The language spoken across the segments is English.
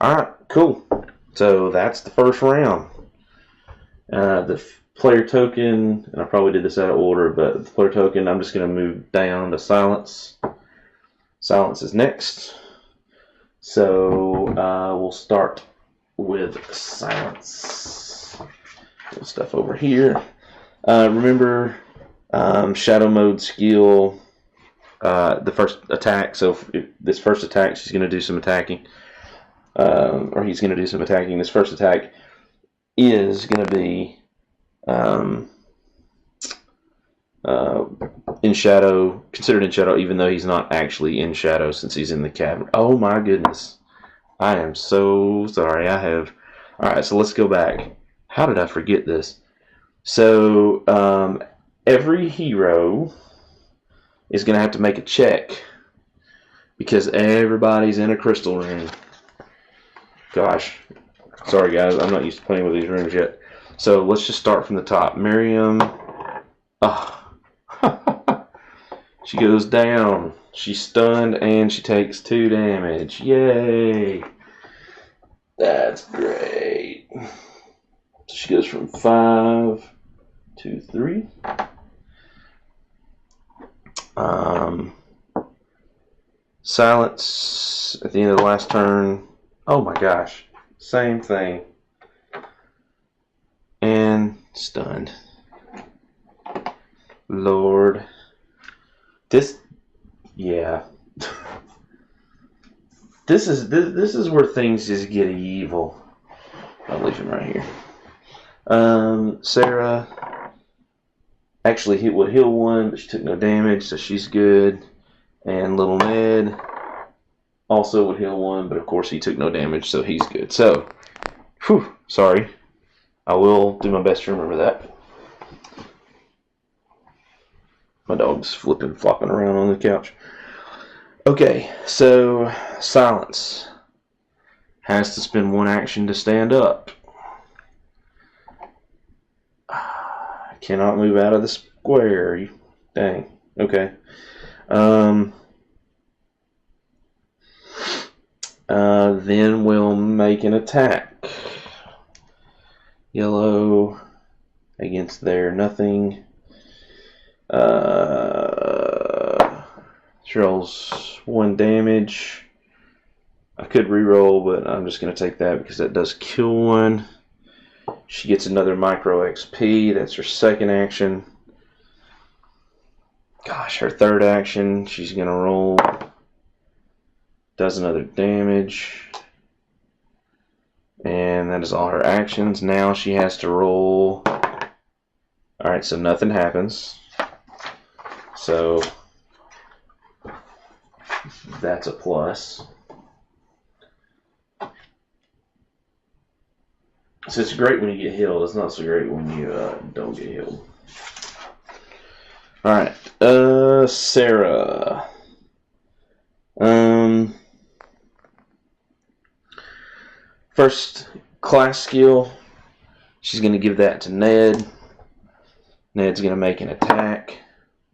Alright, cool. So that's the first round. The player token, and I probably did this out of order, but the player token, I'm just going to move down to silence. Silence is next. So we'll start with silence. Put stuff over here. Remember, shadow mode skill, the first attack. So this first attack, she's going to do some attacking. Or he's going to do some attacking. This first attack is going to be in shadow, considered in shadow, even though he's not actually in shadow since he's in the cavern. Oh my goodness. I am so sorry. Alright, so let's go back. How did I forget this? So, every hero is going to have to make a check because everybody's in a crystal room. Gosh. Sorry, guys. I'm not used to playing with these rooms yet. So, let's just start from the top. Miriam. Oh. She goes down. She's stunned and she takes 2 damage. Yay. That's great. So she goes from 5 to 3. Silence at the end of the last turn. Oh my gosh. Same thing. And stunned. Lord. Yeah. This is where things just get evil. I'll leave him right here. Sarah actually would heal 1, but she took no damage, so she's good. And Lil'ned also would heal 1, but of course he took no damage, so he's good. So, whew, sorry. I will do my best to remember that. My dog's flopping around on the couch. Okay, so silence has to spend 1 action to stand up. Cannot move out of the square. Dang. Okay. Then we'll make an attack. Yellow against their nothing. She rolls 1 damage. I could reroll, but I'm just going to take that because that does kill 1. She gets another micro XP. That's her second action. Gosh, her third action, she's going to roll. Does another damage. And that is all her actions. Now she has to roll. Alright, so nothing happens. So that's a plus. So it's great when you get healed. It's not so great when you don't get healed. Alright, Sarah. First class skill, she's going to give that to Ned. Ned's going to make an attack.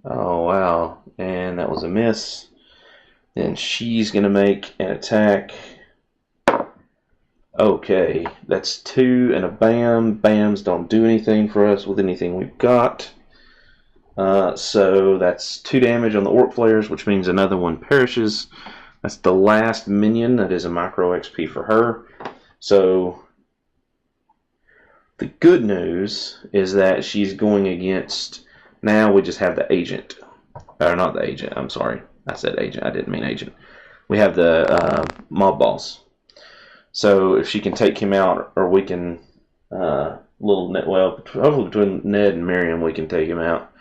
Oh, wow. And that was a miss. Then she's going to make an attack. Okay, that's 2 and a bam. Bams don't do anything for us with anything we've got. So that's 2 damage on the orc players, which means another one perishes. That's the last minion. That is a micro XP for her. So the good news is that she's going against... Now we just have the agent. Or not the agent, I'm sorry. I said agent, I didn't mean agent. We have the mob boss. So if she can take him out, or we can... hopefully between Ned and Miriam we can take him out.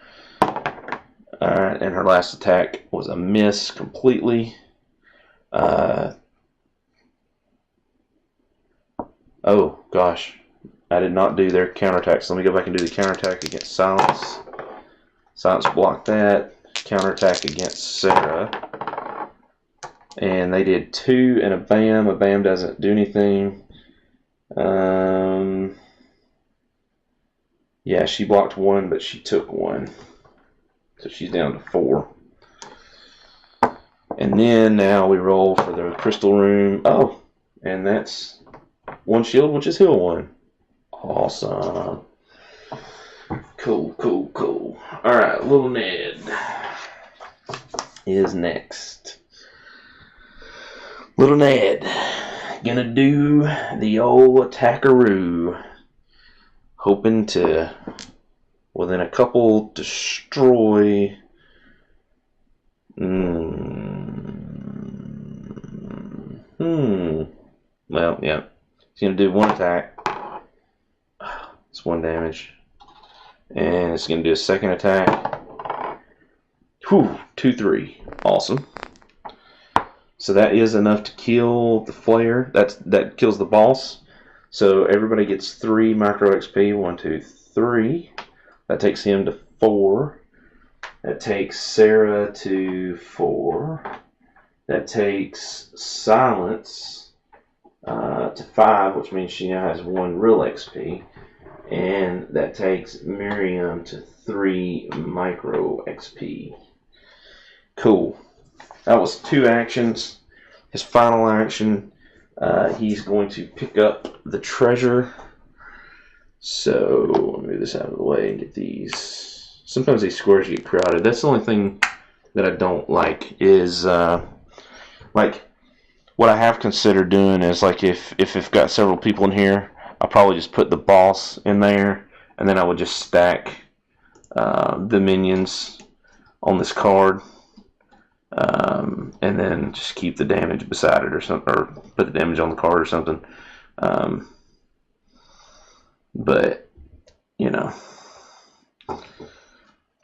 Alright, and her last attack was a miss completely. Oh, gosh. I did not do their counterattack. So let me go back and do the counterattack against Silence. Silence blocked that. Counterattack against Sarah. And they did 2 and a bam. A bam doesn't do anything. Yeah, she blocked 1, but she took 1. So she's down to 4. And then now we roll for the crystal room. Oh, And that's one shield, which is heal 1. Awesome. Cool, cool, cool. Alright, Lil'ned is next. Lil'ned gonna do the old attackaroo. Hoping to, within a couple, destroy. Well, yeah. He's gonna do 1 attack. It's 1 damage. And it's going to do a second attack. Whew, 2-3. Awesome. So that is enough to kill the flare. That kills the boss. So everybody gets 3 micro XP. 1, 2, 3. That takes him to 4. That takes Sarah to 4. That takes Silence to 5, which means she now has 1 real XP. And that takes Miriam to 3 micro XP. Cool. That was 2 actions. His final action, he's going to pick up the treasure. So, let me move this out of the way and get these. Sometimes these squares get crowded. That's the only thing that I don't like is, like, what I have considered doing is, like, if I've got several people in here, I'll probably just put the boss in there, and then I would just stack the minions on this card, and then just keep the damage beside it or something, or put the damage on the card or something. But, you know,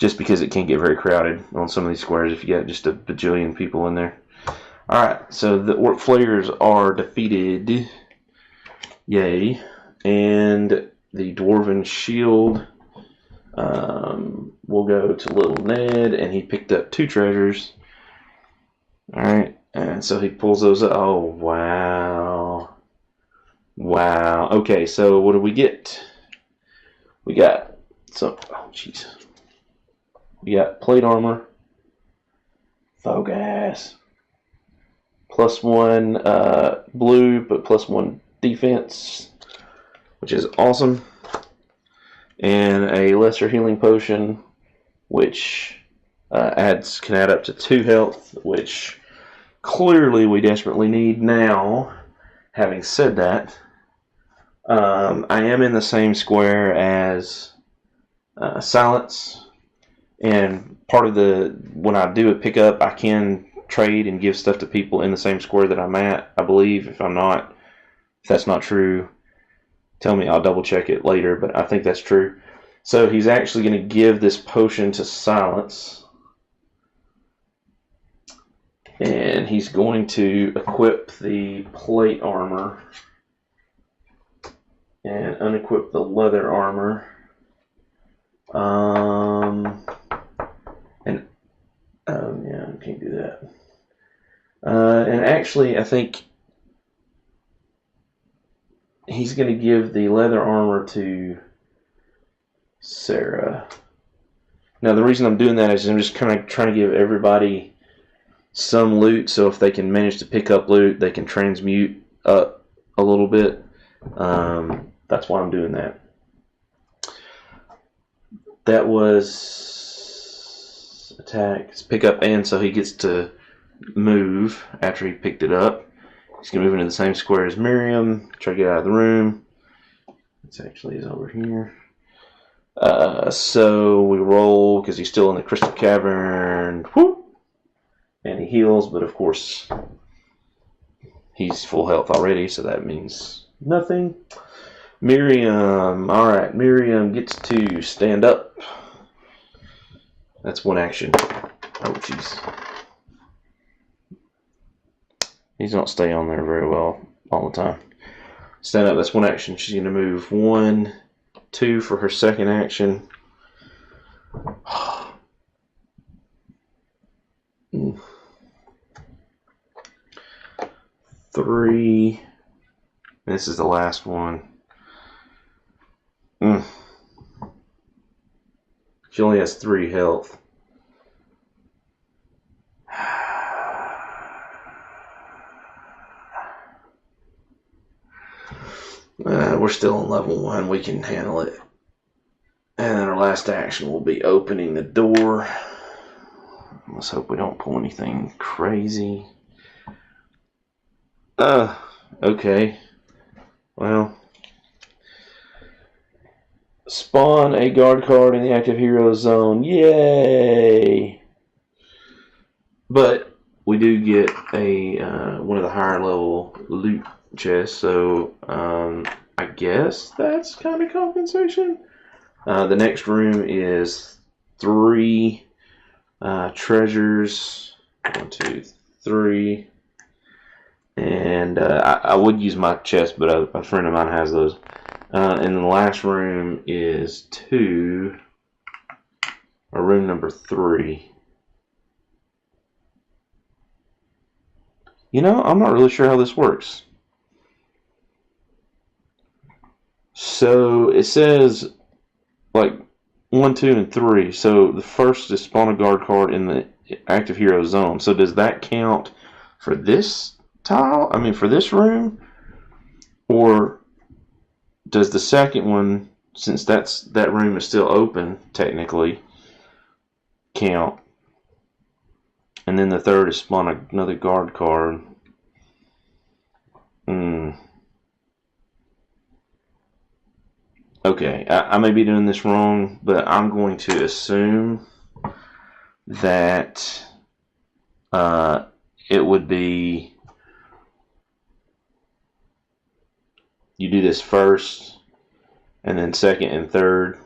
just because it can get very crowded on some of these squares if you got just a bajillion people in there. Alright, so the Orc Flayers are defeated. Yay. And the Dwarven Shield will go to Lil'ned, and he picked up 2 treasures. Alright, and so he pulls those up. Oh, wow. Wow. Okay, so what do we get? We got some, oh, jeez. We got plate armor, focus, +1 blue, but +1 defense, which is awesome, and a lesser healing potion, which can add up to 2 health, which clearly we desperately need now. Having said that, I am in the same square as Silence, and part of when I do a pickup, I can trade and give stuff to people in the same square that I'm at, I believe. If that's not true, tell me, I'll double check it later, but I think that's true. So he's actually going to give this potion to Silence, and he's going to equip the plate armor and unequip the leather armor. Yeah, I can't do that. And actually, I think he's going to give the leather armor to Sarah. Now, the reason I'm doing that is I'm just kind of trying to give everybody some loot, so if they can manage to pick up loot, they can transmute up a little bit. That's why I'm doing that. That was attack, it's pick up, and so he gets to move after he picked it up. He's going to move into the same square as Miriam, try to get out of the room. It actually is over here. So we roll, because he's still in the crystal cavern. Whoop! And he heals, but of course he's full health already, so that means nothing. Miriam. Alright, Miriam gets to stand up. That's 1 action. Oh, jeez. These don't stay on there very well all the time. Stand up, that's 1 action. She's going to move 1, 2 for her second action. 3. This is the last one. She only has 3 health. We're still on level 1. We can handle it. And then our last action will be opening the door. Let's hope we don't pull anything crazy. Okay. Well. Spawn a guard card in the active hero zone. Yay! But we do get a one of the higher level loot chests, so I guess that's kind of compensation. The next room is 3 treasures. 1, 2, 3. And I would use my chest, but a friend of mine has those. And the last room is room number 3. You know, I'm not really sure how this works. So it says like 1, 2, and 3. So the first is spawn a guard card in the active hero zone. So does that count for this tile? I mean, for this room? Or does the second one, since that room is still open, technically, count? And then the third is spawn another guard card. Okay, I may be doing this wrong, but I'm going to assume that it would be you do this first, and then second and third.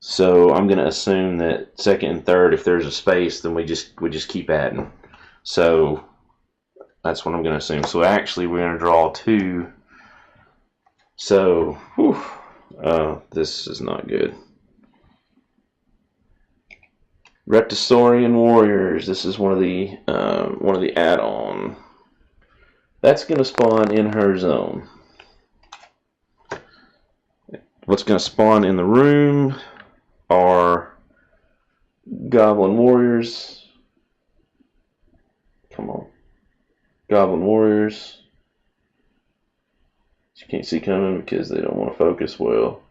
So I'm going to assume that second and third, if there's a space, then we just keep adding. So that's what I'm going to assume. So actually, we're going to draw 2. So, this is not good. Reptisaurian Warriors. This is one of the add-on. That's going to spawn in her zone. What's going to spawn in the room are Goblin Warriors. Come on. Goblin Warriors. You can't see coming because they don't want to focus well.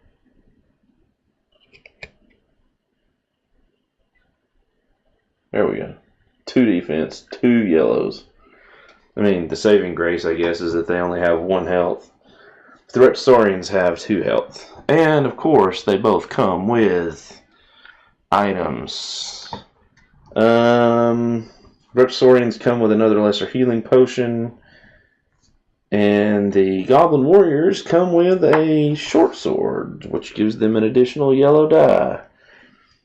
There we go. 2 defense, 2 yellows. I mean, the saving grace, I guess, is that they only have 1 health. The Reptisaurians have 2 health. And, of course, they both come with items. Reptisaurians come with another lesser healing potion. And the Goblin Warriors come with a short sword, which gives them an additional yellow die.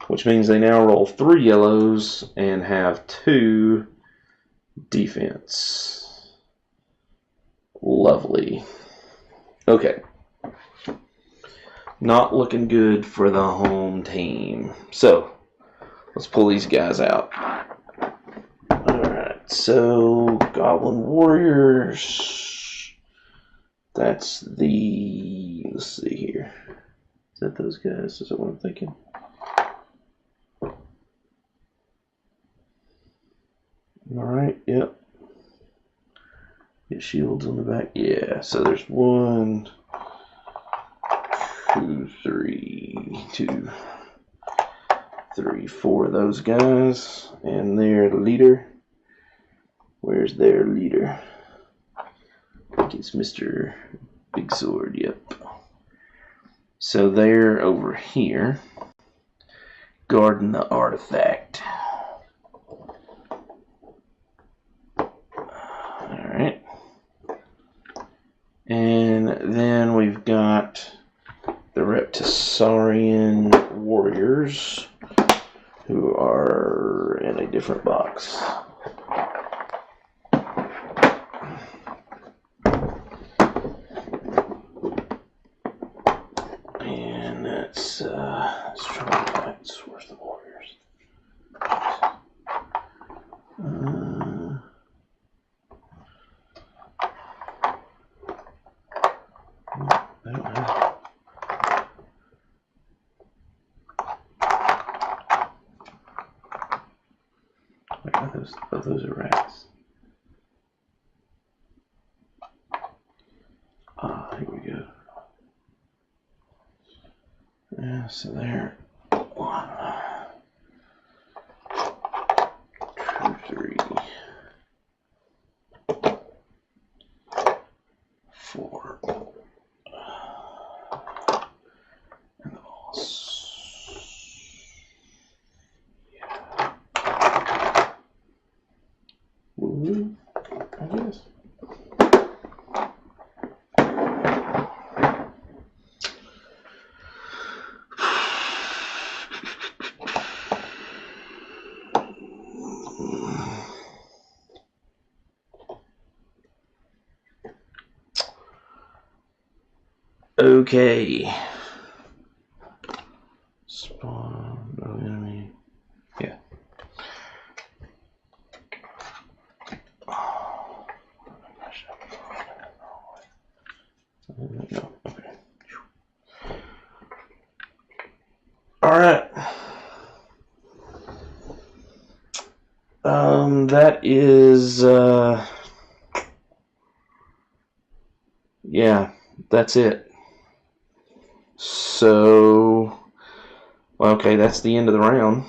Which means they now roll 3 yellows and have 2 defense. Lovely. Okay. Not looking good for the home team. So, let's pull these guys out. Alright, so Goblin Warriors. That's the... Let's see here. Is that those guys? Is that what I'm thinking? Alright, yep. Get shields on the back. Yeah, so there's 1, 2, 3, 2, 3, 4 of those guys. And their leader. Where's their leader? I think it's Mr. Big Sword, yep. So they're over here. Guarding the artifact. Alright. And then we've got the Reptisaurian Warriors, who are in a different box. And let's try to find source the Warriors. I don't have. Wait, those are rats. Here we go. Yeah, so there. 1, 2, 3, 4. And the boss. Yeah. Woo-hoo, I guess. Okay. Spawn, no enemy. Yeah. No, okay. Alright. That is, yeah, that's it. So, okay, that's the end of the round.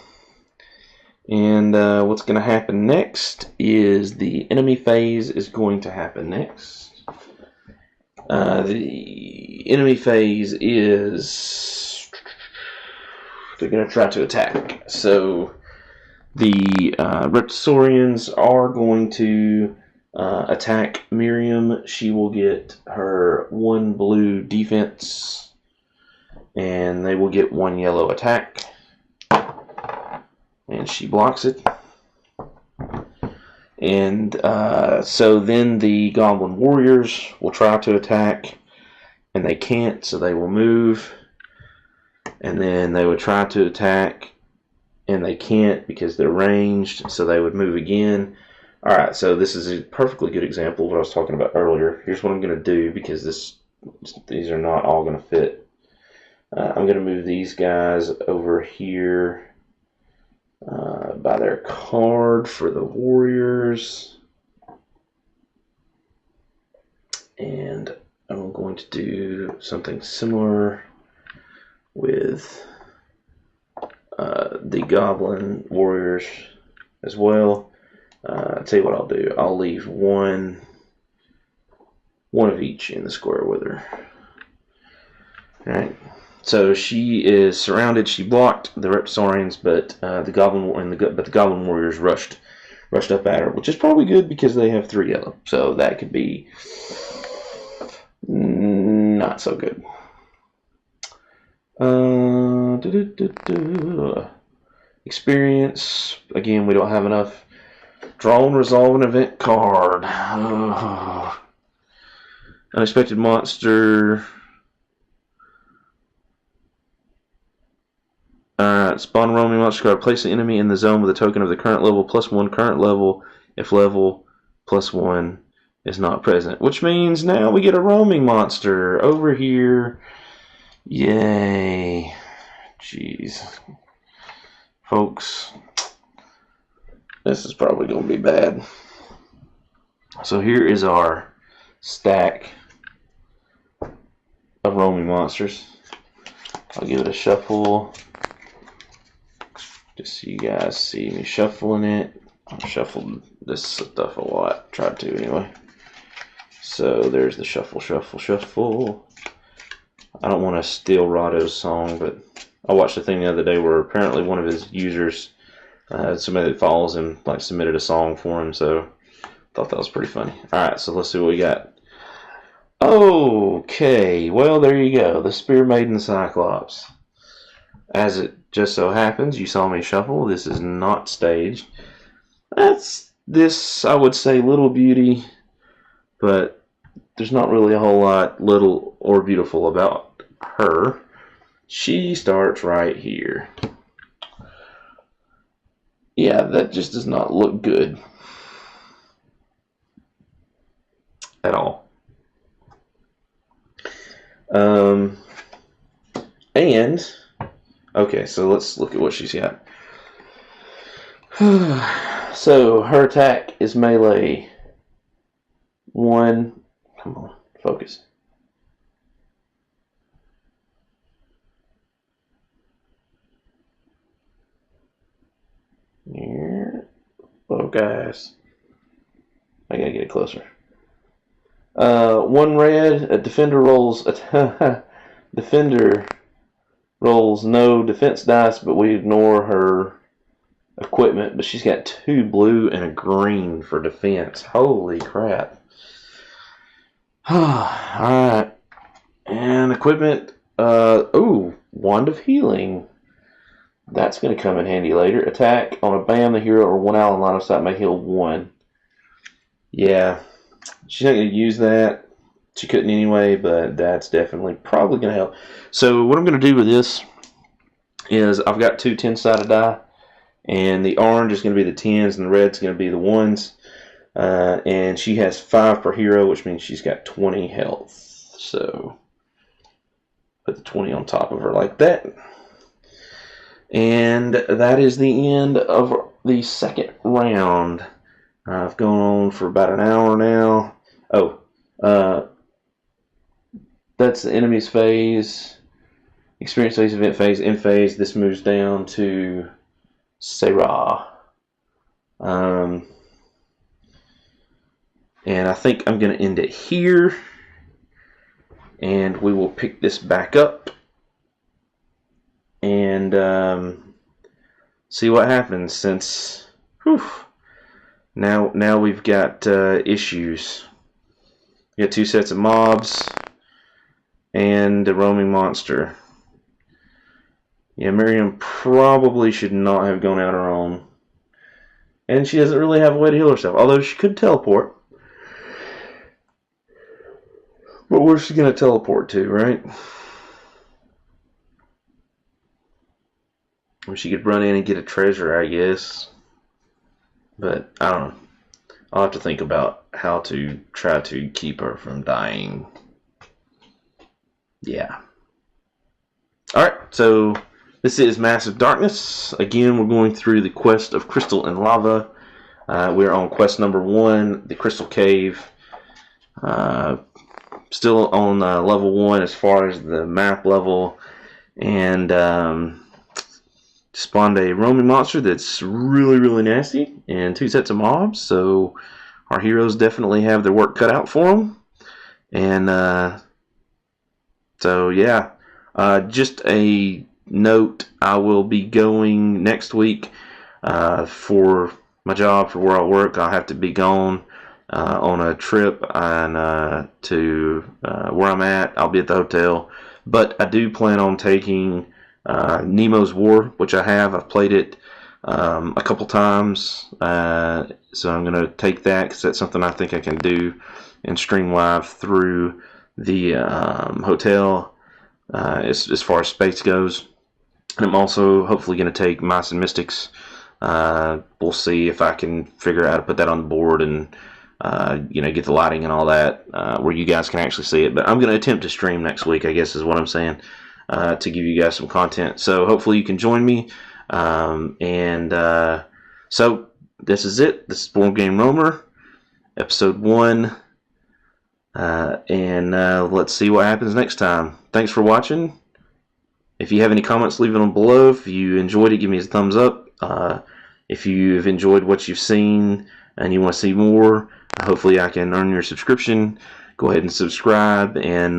And what's going to happen next is the enemy phase is going to happen next. The enemy phase is they're going to try to attack. So the Reptosaurians are going to attack Miriam. She will get her 1 blue defense, and they will get 1 yellow attack. And she blocks it. And so then the Goblin Warriors will try to attack, and they can't, so they will move. And then they would try to attack, and they can't because they're ranged, so they would move again. Alright, so this is a perfectly good example of what I was talking about earlier. Here's what I'm going to do, because these are not all going to fit. I'm going to move these guys over here by their card for the Warriors. And I'm going to do something similar with the Goblin Warriors as well. I'll tell you what I'll do. I'll leave one of each in the square with her. Alright. So she is surrounded. She blocked the Reptosaurians, but the Goblin Warriors rushed up at her, which is probably good because they have 3 yellow. So that could be not so good. Experience. Again, we don't have enough. Draw and resolve an event card. Unexpected monster. Spawn a roaming monster card. Place an enemy in the zone with a token of the current level +1 current level if level +1 is not present. Which means now we get a roaming monster over here. Yay. Jeez. Folks, this is probably going to be bad. So here is our stack of roaming monsters. I'll give it a shuffle. Just so you guys see me shuffling it. I've shuffled this stuff a lot. Tried to anyway. So there's the shuffle, shuffle, shuffle. I don't want to steal Rado's song, but I watched a thing the other day where apparently one of his users, somebody that follows him, like submitted a song for him. So I thought that was pretty funny. Alright, so let's see what we got. Okay, well there you go. The Spear Maiden Cyclops. As it just so happens, you saw me shuffle. This is not staged. That's this, I would say, little beauty, but there's not really a whole lot little or beautiful about her. She starts right here. Yeah, that just does not look good at all. And okay, so let's look at what she's got. So her attack is melee 1. Come on, focus. Focus. I gotta get it closer. 1 red. A defender rolls. Defender rolls no defense dice, but we ignore her equipment. But she's got 2 blue and a green for defense. Holy crap! Alright. And equipment. Wand of Healing. That's going to come in handy later. Attack on a bam, the hero or 1 ally in line of sight may heal 1. Yeah. She's not going to use that. She couldn't anyway, but that's definitely probably going to help. So what I'm going to do with this is I've got 2 10-sided die. And the orange is going to be the 10s and the red's going to be the 1s. And she has 5 per hero, which means she's got 20 health. So put the 20 on top of her like that. And that is the end of the second round. I've gone on for about an hour now. That's the enemy's phase. Experience phase, event phase, end phase. This moves down to Sarah. And I think I'm going to end it here. And we will pick this back up. And see what happens since... Now we've got issues. We got 2 sets of mobs. And a roaming monster. Yeah, Miriam probably should not have gone out her own. And she doesn't really have a way to heal herself. Although she could teleport. But where's she going to teleport to, right? Or she could run in and get a treasure, I guess. But, I don't know. I'll have to think about how to try to keep her from dying. Yeah. Alright, so this is Massive Darkness. Again, we're going through the quest of Crystal and Lava. We're on quest number 1, the Crystal Cave. Still on level 1 as far as the map level. And spawned a roaming monster that's really, really nasty. And 2 sets of mobs. So our heroes definitely have their work cut out for them. And so, yeah. Just a note, I will be going next week for my job, for where I work. I'll have to be gone on a trip and to where I'm at. I'll be at the hotel. But I do plan on taking Nemo's War, which I have. I've played it a couple times. So I'm going to take that because that's something I think I can do and stream live through the hotel as far as space goes. And I'm also hopefully going to take Mice and Mystics. We'll see if I can figure out how to put that on the board and get the lighting and all that where you guys can actually see it. But I'm going to attempt to stream next week, I guess is what I'm saying, to give you guys some content. So hopefully you can join me. So this is it. This is Board Game Roamer, episode 1. Let's see what happens next time. Thanks for watching. If you have any comments, leave them below. If you enjoyed it, give me a thumbs up. If you've enjoyed what you've seen and you want to see more, hopefully I can earn your subscription. Go ahead and subscribe, and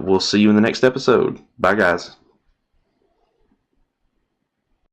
we'll see you in the next episode. Bye, guys.